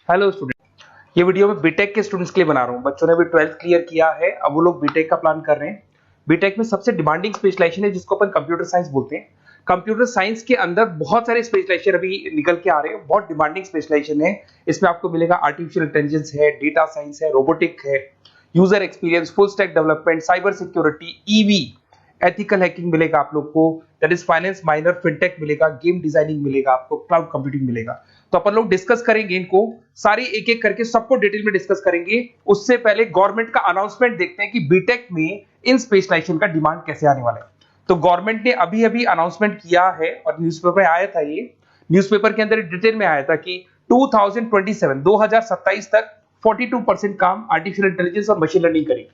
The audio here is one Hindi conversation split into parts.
हेलो स्टूडेंट, ये वीडियो मैं बीटेक के स्टूडेंट्स के लिए बना रहा हूँ। बच्चों ने भी 12th क्लियर किया है, अब वो लोग बीटेक का प्लान कर रहे हैं। बीटेक में सबसे डिमांडिंग स्पेशलाइजेशन है जिसको अपन कंप्यूटर साइंस बोलते हैं। कंप्यूटर साइंस के अंदर बहुत सारे स्पेशलाइजेशन अभी निकल के आ रहे हैं, बहुत डिमांडिंग स्पेशलाइजेशन है। इसमें आपको मिलेगा आर्टिफिशियल इंटेलिजेंस है, डेटा साइंस है, रोबोटिक है, user experience, full stack development, cyber security, EV, ethical hacking मिलेगा आप लोग को, that is finance minor, fintech मिलेगा, गेम डिजाइनिंग मिलेगा, आपको क्लाउड कंप्यूटिंग मिलेगा। तो अपन लोग डिस्कस करेंगे इनको सारी एक एक करके, सबको डिटेल में डिस्कस करेंगे। उससे पहले गवर्नमेंट का अनाउंसमेंट देखते हैं कि बीटेक में इन स्पेशलाइजेशन का डिमांड कैसे आने वाला है। तो गवर्नमेंट ने अभी अभी अनाउंसमेंट किया है और न्यूज़पेपर में आया था, ये न्यूज़पेपर के अंदर डिटेल में आया था कि 2027 तक 42% काम आर्टिफिशियल इंटेलिजेंस और मशीन लर्निंग करेगी।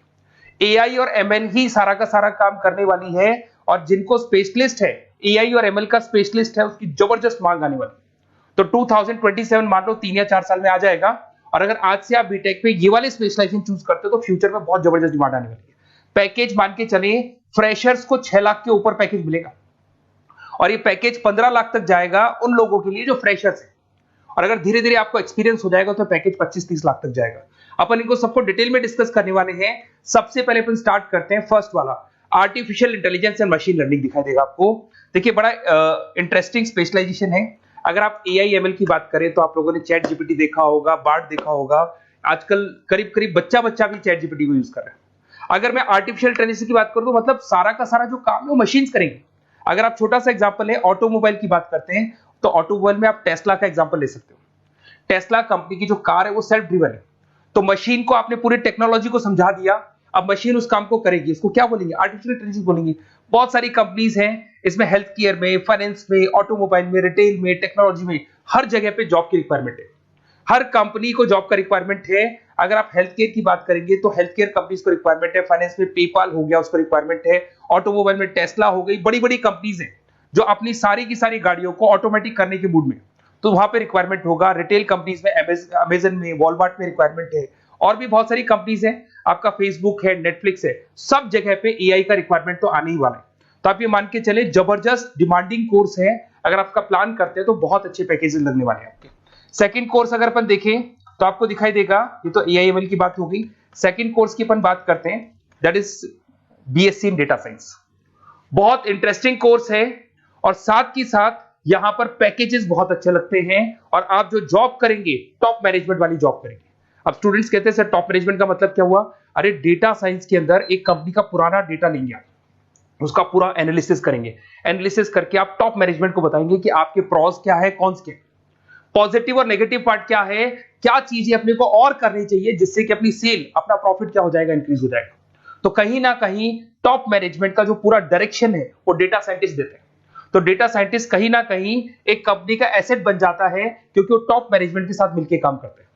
एआई और एमएल ही सारा का सारा काम करने वाली है, और जिनको स्पेशलिस्ट है, एआई और एमएल का स्पेशलिस्ट है, उसकी जबरदस्त मांग आने वाली है। तो 2027 मान लो 3 या 4 साल में आ जाएगा। और अगर आज से आप बीटेक पे ये वाले स्पेशलाइजेशन चूज करते हो तो फ्यूचर में बहुत जबरदस्त डिमांड आने वाली है। पैकेज मान के चले, फ्रेशर्स को 6 लाख के ऊपर पैकेज मिलेगा, और ये पैकेज 15 लाख तक जाएगा उन लोगों के लिए जो फ्रेशर्स है। और अगर धीरे धीरे आपको एक्सपीरियंस हो जाएगा तो पैकेज 25-30 लाख तक जाएगा। अपन इनको सबको डिटेल में डिस्कस करने वाले हैं। सबसे पहले अपन स्टार्ट करते हैं फर्स्ट वाला, artificial intelligence and machine learning दिखाई देगा आपको। देखिए, बड़ा इंटरेस्टिंग स्पेशलाइजेशन है। अगर आप एआई एमएल की बात करें तो आप लोगों ने चैट जीपीटी देखा होगा, बार्ड देखा होगा। आजकल करीब करीब बच्चा भी चैट जीपीटी को यूज कर रहा है। अगर मैं आर्टिफिशियल इंटेलिजेंस की बात करूं तो मतलब सारा का सारा जो काम है वो मशीन्स करेंगे। अगर आप छोटा सा एग्जांपल है, ऑटोमोबाइल की बात करते हैं तो ऑटोमोबाइल में आप टेस्ला का एग्जांपल ले सकते हो। टेस्ला कंपनी की जो कार है वो सेल्फ ड्रिवन है। तो मशीन को आपने पूरी टेक्नोलॉजी को समझा दिया, अब मशीन उस काम को करेगी। इसको क्या बोलेंगे? आर्टिफिशियल इंटेलिजेंस बोलेंगे। बहुत सारी कंपनीज हैं इसमें, हेल्थ केयर में, फाइनेंस में, ऑटोमोबाइल में, रिटेल में, टेक्नोलॉजी में, हर जगह पे जॉब की रिक्वायरमेंट है। हर कंपनी को जॉब का रिक्वायरमेंट है। अगर आप हेल्थ केयर की बात करेंगे तो हेल्थ केयर कंपनीज को रिक्वायरमेंट है, फाइनेंस में पेपाल हो गया उसको रिक्वायरमेंट है, ऑटोमोबाइल में टेस्ला हो गई, बड़ी बड़ी कंपनीज हैं जो अपनी सारी की सारी गाड़ियों को ऑटोमेटिक करने के मूड में, तो वहां पे रिक्वायरमेंट होगा। रिटेल कंपनीज में अमेजन में, वॉलमार्ट में रिक्वायरमेंट है, और भी बहुत सारी कंपनीज हैं, आपका फेसबुक है, नेटफ्लिक्स है, सब जगह पे एआई का रिक्वायरमेंट तो आने ही वाला है। तो आप ये मान के चले जबरदस्त डिमांडिंग कोर्स है। अगर आपका प्लान करते हैं तो बहुत अच्छे पैकेजेस लगने वाले हैं आपके। सेकंड कोर्स अगर अपन देखें तो आपको दिखाई देगा, ये तो एआई एमएल की बात हो गई। सेकंड कोर्स की अपन बात करते हैं, that is BSc in data science. बहुत इंटरेस्टिंग कोर्स है, और साथ ही साथ यहां पर पैकेजेस बहुत अच्छे लगते हैं, और आप जो जॉब करेंगे टॉप मैनेजमेंट वाली जॉब करेंगे। अब स्टूडेंट्स कहते हैं सर टॉप मैनेजमेंट का मतलब क्या हुआ? अरे डेटा साइंस के अंदर एक कंपनी का पुराना डेटा लेंगे आप, उसका पूरा एनालिसिस करेंगे, एनालिसिस करके आप टॉप मैनेजमेंट को बताएंगे कि आपके प्रॉस क्या है, कॉन्स क्या है, पॉजिटिव और नेगेटिव पार्ट क्या है, क्या चीजें अपने को और करनी चाहिए जिससे कि अपनी सेल, अपना प्रॉफिट क्या हो जाएगा, इंक्रीज हो जाएगा। तो कहीं ना कहीं टॉप मैनेजमेंट का जो पूरा डायरेक्शन है वो डेटा साइंटिस्ट देते हैं। तो डेटा साइंटिस्ट कहीं ना कहीं एक कंपनी का एसेट बन जाता है, क्योंकि वो टॉप मैनेजमेंट के साथ मिलकर काम करते हैं।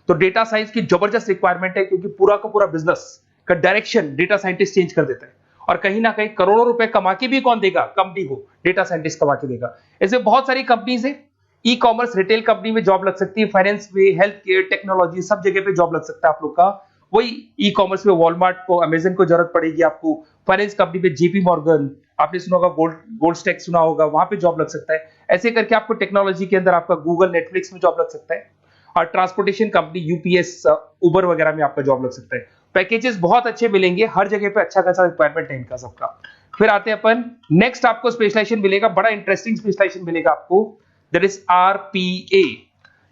तो डेटा साइंस की जबरदस्त रिक्वायरमेंट है, क्योंकि पूरा का पूरा बिजनेस का डायरेक्शन डेटा साइंटिस्ट चेंज कर देता है। और कहीं ना कहीं करोड़ों रुपए कमा के भी कौन देगा? कंपनी को डेटा साइंटिस्ट कमा के देगा। ऐसे बहुत सारी कंपनीज है, ई कॉमर्स, रिटेल कंपनी में जॉब लग सकती है, फाइनेंस में, हेल्थ केयर, टेक्नोलॉजी, सब जगह पे जॉब लग सकता है आप लोग का। वही ई कॉमर्स में वॉलमार्ट को, अमेजन को जरूरत पड़ेगी आपको। फाइनेंस कंपनी में जेपी मॉर्गन, आपने सुना होगा, गोल्ड स्टैक सुना होगा, वहां पे जॉब लग सकता है। ऐसे करके आपको टेक्नोलॉजी के अंदर आपका गूगल, नेटफ्लिक्स में जॉब लग सकता है। और ट्रांसपोर्टेशन कंपनी, यूपीएस, उबर वगैरह में आपका जॉब लग सकता है। पैकेजेस बहुत अच्छे मिलेंगे, हर जगह पे अच्छा खासा रिक्वायरमेंट है इनका सबका। फिर आते हैं अपन नेक्स्ट, आपको स्पेशलाइजेशन मिलेगा, बड़ा इंटरेस्टिंग स्पेशलाइजेशन मिलेगा आपको, that is RPA,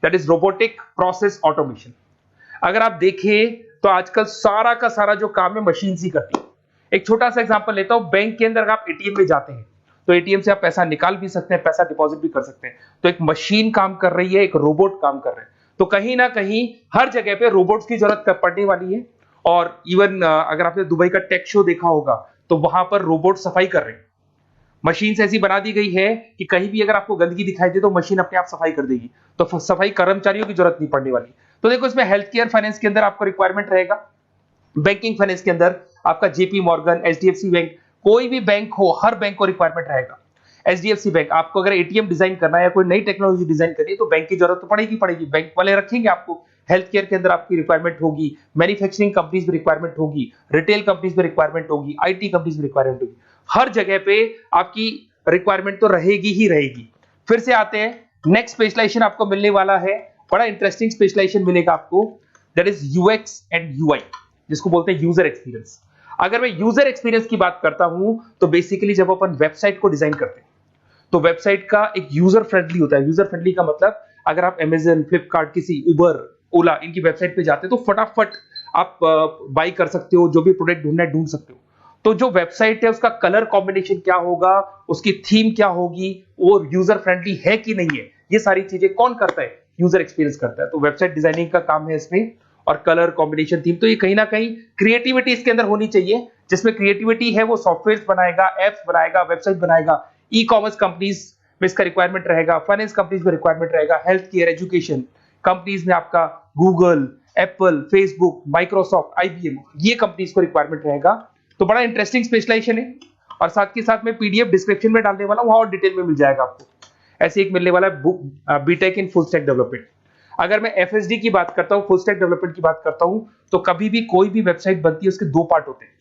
that is robotic process automation. अगर आप देखें तो आजकल सारा का सारा जो काम है मशीन ही करती है। एक छोटा सा एग्जांपल लेता हूं, बैंक के अंदर अगर आप एटीएम में जाते हैं तो एटीएम से आप पैसा निकाल भी सकते हैं, पैसा डिपॉजिट भी कर सकते हैं। तो एक मशीन काम कर रही है, एक रोबोट काम कर रहे हैं। तो कहीं ना कहीं हर जगह पे रोबोट्स की जरूरत पड़ने वाली है। और इवन अगर आपने दुबई का टेक शो देखा होगा तो वहां पर रोबोट सफाई कर रहे हैं। मशीन ऐसी बना दी गई है कि कहीं भी अगर आपको गंदगी दिखाई दे तो मशीन अपने आप सफाई कर देगी, तो सफाई कर्मचारियों की जरूरत नहीं पड़ने वाली। तो देखो, इसमें हेल्थ केयर, फाइनेंस के अंदर आपको रिक्वायरमेंट रहेगा, बैंकिंग फाइनेंस के अंदर आपका जेपी मॉर्गन, एचडीएफसी बैंक, कोई भी बैंक हो, हर बैंक को रिक्वायरमेंट रहेगा। एचडीएफसी बैंक, आपको अगर एटीएम डिजाइन करना है या कोई नई टेक्नोलॉजी डिजाइन करनी है तो बैंक की जरूरत तो पड़ेगी, बैंक वाले रखेंगे आपको। हेल्थ केयर के अंदर आपकी रिक्वायरमेंट होगी, मैन्युफैक्चरिंग कंपनीज में रिक्वायरमेंट होगी, रिटेल कंपनीज में रिक्वायरमेंट होगी, आईटी कंपनीज में रिक्वायरमेंट होगी। हर जगह पे आपकी रिक्वायरमेंट तो रहेगी ही रहेगी। फिर से आते हैं, नेक्स्ट स्पेशलाइजेशन आपको मिलने वाला है बड़ा इंटरेस्टिंग स्पेशलाइजेशन मिलेगा आपको, that is UX and UI, जिसको बोलते हैं यूजर एक्सपीरियंस। अगर मैं यूजर एक्सपीरियंस की बात करता हूं तो बेसिकली जब अपन वेबसाइट को डिजाइन करते हैं तो वेबसाइट का एक यूजर फ्रेंडली होता है। यूजर फ्रेंडली का मतलब अगर आप अमेजन, फ्लिपकार्ट, किसी उबर, ओला इनकी वेबसाइट पे जाते हैं तो फटाफट आप बाई कर सकते हो, जो भी प्रोडक्ट ढूंढना है ढूंढ सकते हो। तो जो वेबसाइट है उसका कलर कॉम्बिनेशन क्या होगा, उसकी थीम क्या होगी, वो यूजर फ्रेंडली है कि नहीं है, ये सारी चीजें कौन करता है, यूजर एक्सपीरियंस करता है। तो वेबसाइट डिजाइनिंग का काम है इसमें, और कलर कॉम्बिनेशन, थीम, तो ये कहीं ना कहीं क्रिएटिविटी इसके अंदर होनी चाहिए। जिसमें क्रिएटिविटी है वो सॉफ्टवेयर बनाएगा, एप्स बनाएगा, वेबसाइट बनाएगा। ई कॉमर्स कंपनीज में इसका रिक्वायरमेंट रहेगा, फाइनेंस कंपनीज में रिक्वायरमेंट रहेगा, हेल्थ केयर, एजुकेशन कंपनीज में आपका Google, Apple, Facebook, Microsoft, IBM, ये कंपनीज को रिक्वायरमेंट रहेगा। तो बड़ा इंटरेस्टिंग स्पेशलाइजेशन है। और साथ के साथ में पीडीएफ डिस्क्रिप्शन में डालने वाला हूं, वहां और डिटेल में मिल जाएगा आपको। ऐसे एक मिलने वाला है book, BTech in full stack development. अगर मैं एफएसडी की बात करता हूं, फुल स्टैक डेवलपमेंट की बात करता हूं, तो कभी भी कोई भी वेबसाइट बनती है उसके दो पार्ट होते हैं,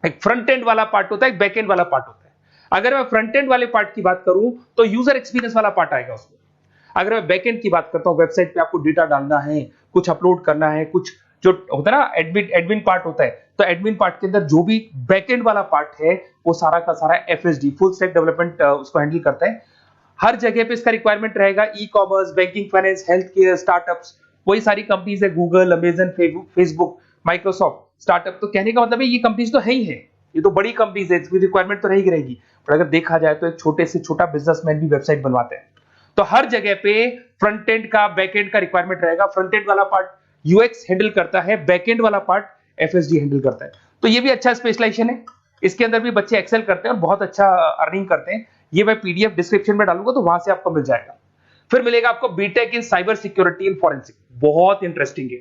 एक फ्रंट एंड वाला पार्ट होता है, एक बैक एंड वाला पार्ट होता है। अगर मैं फ्रंट एंड वाले पार्ट की बात करूं तो यूजर एक्सपीरियंस वाला पार्ट आएगा उसमें। अगर मैं बैक एंड की बात करता हूं, वेबसाइट पे आपको डेटा डालना है, कुछ अपलोड करना है, कुछ जो होता है ना एडमिन पार्ट होता है, तो एडमिन पार्ट के अंदर जो भी बैक एंड वाला पार्ट है वो सारा का सारा एफएसडी, फुल स्टैक डेवलपमेंट, उसको हैंडल करता है। हर जगह पे इसका रिक्वायरमेंट रहेगा। E commerce, banking, finance, health care, startups, वही सारी कंपनीज है, Google, Amazon, Facebook, Microsoft, startup. तो कहने का मतलब है ये कंपनीज तो है ही है, ये तो बड़ी कंपनीज है, इसकी रिक्वायरमेंट तो रहेगी रहेगी। पर अगर देखा जाए तो एक छोटे से छोटा बिजनेसमैन भी वेबसाइट बनवाते हैं। तो हर जगह पे फ्रंट एंड का, बैक एंड का रिक्वायरमेंट रहेगा। फ्रंट एंड वाला पार्ट यूएक्स हैंडल करता है, बैक एंड वाला पार्ट एफएसडी हैंडल करता है। तो ये भी अच्छा स्पेशलाइजेशन है। इसके अंदर भी बच्चे एक्सेल करते हैं और बहुत अच्छा अर्निंग करते हैं। ये मैं पीडीएफ डिस्क्रिप्शन में डालूंगा तो वहां से आपको मिल जाएगा। फिर मिलेगा आपको BTech in cyber security and forensic, बहुत इंटरेस्टिंग है।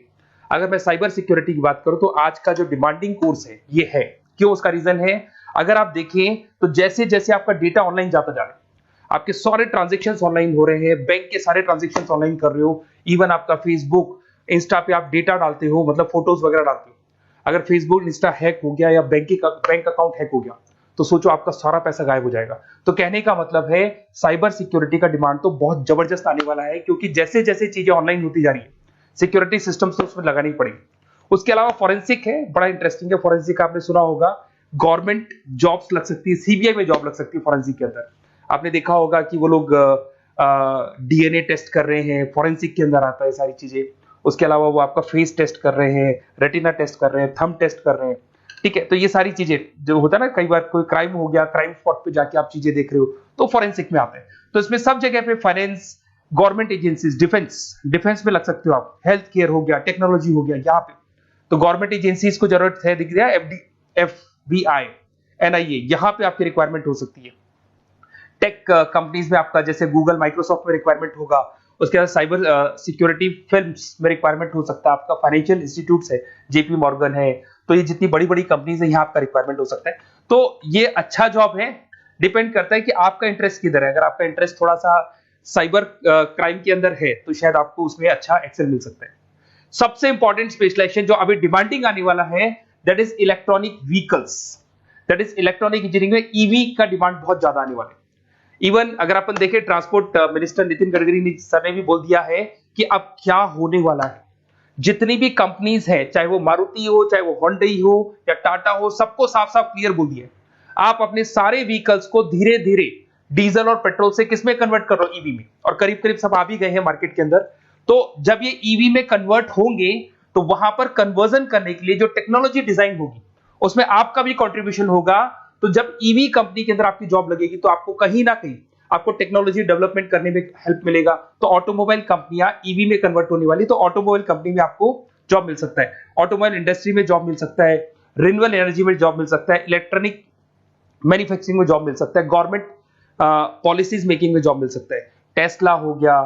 अगर मैं साइबर सिक्योरिटी की बात करूं तो आज का जो डिमांडिंग कोर्स है ये है। क्यों? उसका रीजन है, अगर आप देखें तो जैसे जैसे आपका डेटा ऑनलाइन जाता जा रहा है, आपके सारे ट्रांजेक्शंस ऑनलाइन हो रहे हैं, बैंक के सारे ट्रांजेक्शंस ऑनलाइन कर रहे हो, इवन आपका फेसबुक, इंस्टा पे आप डेटा डालते हो, मतलब फोटोज वगैरह डालते हो। अगर फेसबुक, इंस्टा हैक हो गया या बैंक अकाउंट हैक हो गया तो सोचो आपका सारा पैसा गायब हो जाएगा। तो कहने का मतलब है साइबर सिक्योरिटी का डिमांड तो बहुत जबरदस्त आने वाला है, क्योंकि जैसे जैसे चीजें ऑनलाइन होती जा रही है सिक्योरिटी सिस्टम्स तो उसमें लगानी पड़ेगी। उसके अलावा फॉरेंसिक है, बड़ा इंटरेस्टिंग है। फॉरेंसिक आपने सुना होगा, गवर्नमेंट जॉब्स लग सकती है, सीबीआई में जॉब लग सकती है फॉरेंसिक के अंदर। आपने देखा होगा कि वो लोग डीएनए टेस्ट कर रहे हैं, फॉरेंसिक के अंदर आता है सारी चीजें। उसके अलावा वो आपका फेस टेस्ट कर रहे हैं, रेटिना टेस्ट कर रहे हैं, थंब टेस्ट कर रहे हैं, ठीक है। तो ये सारी चीजें जो होता है ना, कई बार कोई क्राइम हो गया, क्राइम स्पॉट पे जाके आप चीजें देख रहे हो तो फॉरेंसिक में आता है। तो इसमें सब जगह पे फाइनेंस, गवर्नमेंट एजेंसीज, डिफेंस में लग सकते हो आप, हेल्थ केयर हो गया, टेक्नोलॉजी हो गया, यहाँ पे तो गवर्नमेंट एजेंसीज को जरूरत है, दिख गया एफबीआई, एनआईए, यहाँ पे आपकी रिक्वायरमेंट हो सकती है। टेक कंपनीज में आपका जैसे गूगल, माइक्रोसॉफ्ट में रिक्वायरमेंट होगा। उसके बाद साइबर सिक्योरिटी फिल्म्स में रिक्वायरमेंट हो सकता है आपका, फाइनेंशियल इंस्टीट्यूट्स है, जेपी मॉर्गन है, तो ये जितनी बड़ी बड़ी कंपनीज है यहाँ आपका रिक्वायरमेंट हो सकता है। तो ये अच्छा जॉब है, डिपेंड करता है कि आपका इंटरेस्ट किधर है। अगर आपका इंटरेस्ट थोड़ा सा साइबर क्राइम के अंदर है तो शायद आपको उसमें अच्छा एक्सेल मिल सकता है। सबसे इंपॉर्टेंट स्पेशलाइजेशन जो अभी डिमांडिंग आने वाला है, that is electronic vehicles, that is electronic engineering में ईवी का डिमांड बहुत ज्यादा आने वाला है। इवन अगर अपन देखें, transport minister Nitin Gadkari sir ने भी बोल दिया है कि अब क्या होने वाला है, जितनी भी कंपनीज है, चाहे वो मारुति हो, चाहे वो होंडई हो या टाटा हो, सबको साफ साफ क्लियर बोल दिया, आप अपने सारे व्हीकल्स को धीरे धीरे डीजल और पेट्रोल से किसमें कन्वर्ट कर रहे हो, ईवी में। और करीब करीब सब आ भी गए हैं मार्केट के अंदर। तो जब ये ईवी में कन्वर्ट होंगे तो वहां पर कन्वर्जन करने के लिए जो टेक्नोलॉजी डिजाइन होगी उसमें आपका भी कंट्रीब्यूशन होगा। तो जब ईवी कंपनी के अंदर आपकी जॉब लगेगी तो आपको कहीं ना कहीं आपको टेक्नोलॉजी डेवलपमेंट करने में हेल्प मिलेगा। तो ऑटोमोबाइल कंपनियां ईवी में कन्वर्ट होने वाली, तो ऑटोमोबाइल कंपनी में आपको जॉब मिल सकता है, ऑटोमोबाइल इंडस्ट्री में जॉब मिल सकता है, रिन्यूएबल एनर्जी में जॉब मिल सकता है, इलेक्ट्रॉनिक मैन्युफैक्चरिंग में जॉब मिल सकता है, गवर्नमेंट पॉलिसीज मेकिंग में जॉब मिल सकता है। टेस्ला हो गया,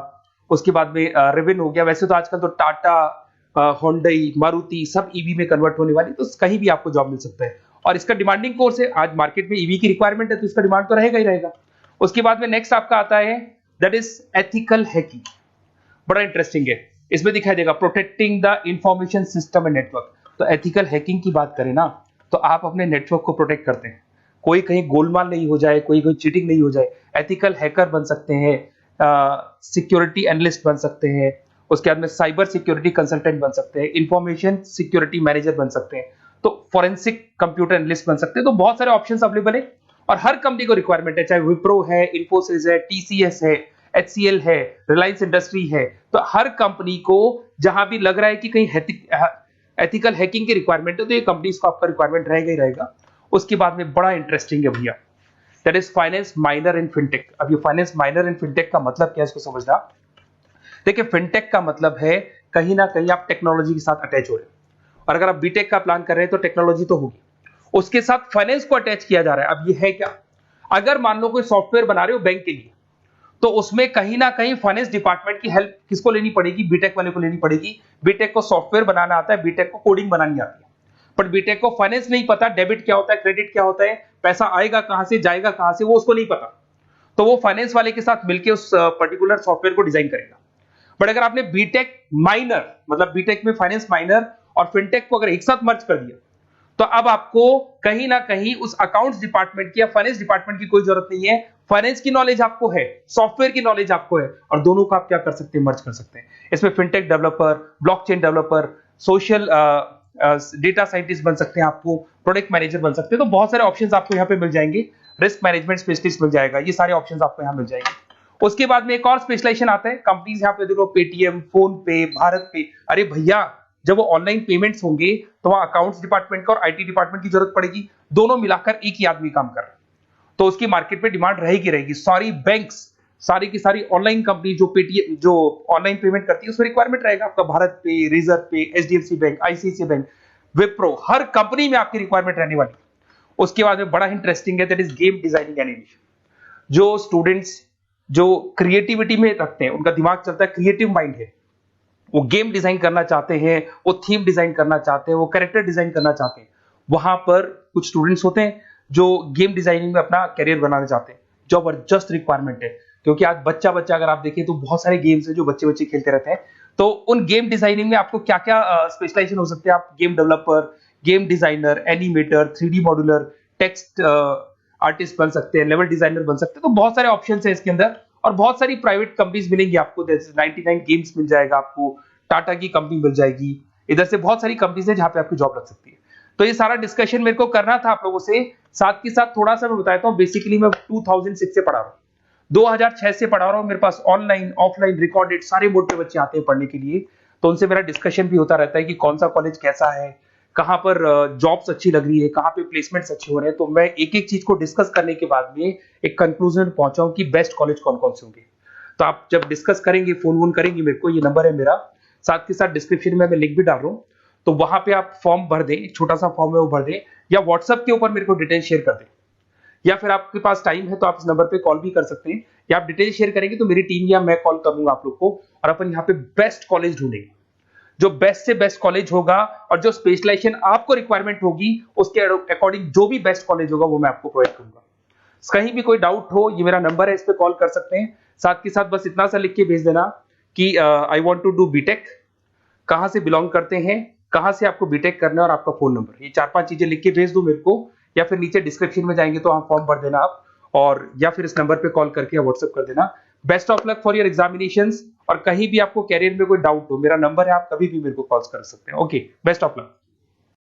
उसके बाद में रिविन हो गया। वैसे तो आजकल तो टाटा, होंडई, मारुति सब ईवी में कन्वर्ट होने वाली, तो कहीं भी आपको जॉब मिल सकता है। और इसका डिमांडिंग कोर्स है, आज मार्केट में ईवी की रिक्वायरमेंट है तो इसका डिमांड तो रहेगा ही रहेगा। उसके बाद में नेक्स्ट आपका आता है दैट इज एथिकल हैकिंग, बड़ा इंटरेस्टिंग है। इसमें दिखाई देगा protecting the information system and network. तो एथिकल हैकिंग की बात करें ना, तो आप अपने नेटवर्क को प्रोटेक्ट करते हैं, कोई कहीं गोलमाल नहीं हो जाए, कोई चीटिंग नहीं हो जाए। एथिकल हैकर बन सकते हैं, सिक्योरिटी एनालिस्ट बन सकते हैं, उसके बाद में साइबर सिक्योरिटी कंसल्टेंट बन सकते हैं, इंफॉर्मेशन सिक्योरिटी मैनेजर बन सकते हैं, तो फॉरेंसिक कंप्यूटर एनालिस्ट बन सकते हैं। तो बहुत सारे ऑप्शंस अवेलेबल है और हर कंपनी को रिक्वायरमेंट है, चाहे विप्रो है, इन्फोसिस है, टीसीएस है, एचसीएल है, रिलायंस इंडस्ट्री है। तो हर कंपनी को जहां भी लग रहा है कि कहीं एथिकल हैकिंग की रिक्वायरमेंट है तो ये कंपनीज को आपका रिक्वायरमेंट रहेगा ही रहेगा। उसके बाद में बड़ा इंटरेस्टिंग है भैया, that is finance minor in fintech. अब ये फाइनेंस माइनर इन फिनटेक का मतलब क्या है इसको समझना। देखिए फिनटेक का मतलब है कहीं ना कहीं आप टेक्नोलॉजी के साथ अटैच हो रहे हैं, और अगर आप बीटेक का प्लान कर रहे हैं तो टेक्नोलॉजी तो होगी, उसके साथ फाइनेंस को अटैच किया जा रहा है। अब ये है क्या, अगर मान लो कोई सॉफ्टवेयर बना रहे हो बैंक के लिए, तो उसमें कहीं ना कहीं फाइनेंस डिपार्टमेंट की हेल्प किसको लेनी पड़ेगी, बीटेक वाले को लेनी पड़ेगी। बीटेक को सॉफ्टवेयर बनाना आता है, बीटेक को कोडिंग बनानी आती है, बट बीटेक को फाइनेंस नहीं पता, डेबिट क्या होता है, क्रेडिट क्या होता है, पैसा आएगा कहां से जाएगा कहां से, वो उसको नहीं पता। तो वो फाइनेंस वाले के साथ मिलकर उस पर्टिकुलर सॉफ्टवेयर को डिजाइन करेगा। बट अगर आपने बीटेक माइनर मतलब बीटेक में फाइनेंस माइनर और फिनटेक को अगर एक साथ मर्ज कर दिया, तो अब आपको कहीं ना कहीं उस अकाउंट्स डिपार्टमेंट की या फाइनेंस डिपार्टमेंट की कोई जरूरत नहीं है। फाइनेंस की नॉलेज आपको है, सॉफ्टवेयर की नॉलेज आपको है, और दोनों को आप क्या कर सकते हैं, मर्ज कर सकते हैं। इसमें fintech developer, blockchain developer, social data scientist बन सकते हैं, आपको प्रोडक्ट मैनेजर बन सकते हैं। तो बहुत सारे ऑप्शंस आपको यहाँ पे मिल जाएंगे, रिस्क मैनेजमेंट स्पेशलिस्ट मिल जाएगा, ये सारे ऑप्शंस आपको यहाँ मिल जाएंगे। उसके बाद में एक और स्पेशलाइजेशन आता है, कंपनीज यहाँ पे देखो पेटीएम, फोन पे, भारत पे। अरे भैया जब वो ऑनलाइन पेमेंट्स होंगे तो वहां अकाउंट्स डिपार्टमेंट का और आईटी डिपार्टमेंट की जरूरत पड़ेगी, दोनों मिलाकर एक ही आदमी काम कर रहा है, तो उसकी मार्केट में डिमांड रहेगी रहेगी। सारी बैंक्स, सारी की सारी ऑनलाइन कंपनी जो पेटीएम जो ऑनलाइन पेमेंट करती है उसमें रिक्वायरमेंट रहेगा आपका, भारत पे, Razorpay, HDFC bank, ICICI bank, Wipro, हर कंपनी में आपकी रिक्वायरमेंट रहने वाली है। उसके बाद में बड़ा इंटरेस्टिंग है, that is game designing animation. जो स्टूडेंट्स जो क्रिएटिविटी में रखते हैं, उनका दिमाग चलता है, क्रिएटिव माइंड है, वो गेम डिजाइन करना चाहते हैं, वो थीम डिजाइन करना चाहते हैं, वो कैरेक्टर डिजाइन करना चाहते हैं, वहां पर कुछ स्टूडेंट्स होते हैं जो गेम डिजाइनिंग में अपना करियर बनाना चाहते हैं। जबरदस्त रिक्वायरमेंट है, क्योंकि आज बच्चा बच्चा अगर आप देखें तो बहुत सारे गेम्स हैं जो बच्चे बच्चे खेलते रहते हैं। तो उन गेम डिजाइनिंग में आपको क्या क्या स्पेशलाइजेशन हो सकते हैं, आप game developer, game designer, animator, 3D modular, text artist बन सकते हैं, लेवल डिजाइनर बन सकते हैं। तो बहुत सारे ऑप्शंस हैं इसके अंदर, और बहुत सारी प्राइवेट कंपनीज मिलेंगी आपको, जैसे 99 गेम्स मिल जाएगा आपको, टाटा की कंपनी मिल जाएगी, इधर से बहुत सारी कंपनीज है जहां पे आपकी जॉब लग सकती है। तो ये सारा डिस्कशन मेरे को करना था आप लोगों से, साथ के साथ थोड़ा सा मैं बताता हूँ। बेसिकली मैं 2006 से पढ़ा रहा हूँ, 2006 से पढ़ा रहा हूँ। मेरे पास ऑनलाइन ऑफलाइन रिकॉर्डेड सारे मोड पे बच्चे आते हैं पढ़ने के लिए, तो उनसे मेरा डिस्कशन भी होता रहता है कि कौन सा कॉलेज कैसा है, कहाँ पर जॉब्स अच्छी लग रही है, कहाँ पे प्लेसमेंट्स अच्छे हो रहे हैं। तो मैं एक एक चीज को डिस्कस करने के बाद में एक कंक्लूजन पहुंचा हूं कि बेस्ट कॉलेज कौन कौन से होंगे। तो आप जब डिस्कस करेंगे, फोन वोन करेंगे मेरे को, ये नंबर है मेरा, साथ के साथ डिस्क्रिप्शन में मैं लिंक भी डाल रहा हूँ, तो वहां पे आप फॉर्म भर दें, एक छोटा सा फॉर्म है वो भर दें, या व्हाट्सएप के ऊपर मेरे को डिटेल शेयर कर दें, या फिर आपके पास टाइम है तो आप इस नंबर पे कॉल भी कर सकते हैं, या आप डिटेल शेयर करेंगे तो मेरी टीम या मैं कॉल कर लूंगा आप लोग को, और अपन यहाँ पे बेस्ट कॉलेज ढूंढेंगे। जो बेस्ट से बेस्ट कॉलेज होगा और जो स्पेशलाइजेशन आपको रिक्वायरमेंट होगी उसके अकॉर्डिंग जो भी बेस्ट कॉलेज होगा वो मैं आपको प्रोवाइड करूंगा। कहीं भी कोई डाउट हो, ये मेरा नंबर है, इस पे कॉल कर सकते हैं। साथ के साथ बस इतना सा लिख के भेज देना कि I want to do BTech, कहां से बिलोंग करते हैं, कहां से आपको बीटेक करना है, और आपका फोन नंबर, ये 4-5 चीजें लिख के भेज दो मेरे को, या फिर नीचे डिस्क्रिप्शन में जाएंगे तो आप फॉर्म भर देना आप, और या फिर इस नंबर पे कॉल करके या व्हाट्सएप कर देना। Best of luck for your examinations, और कहीं भी आपको कैरियर में कोई डाउट हो, मेरा नंबर है, आप कभी भी मेरे को कॉल कर सकते हैं। Okay, best of luck.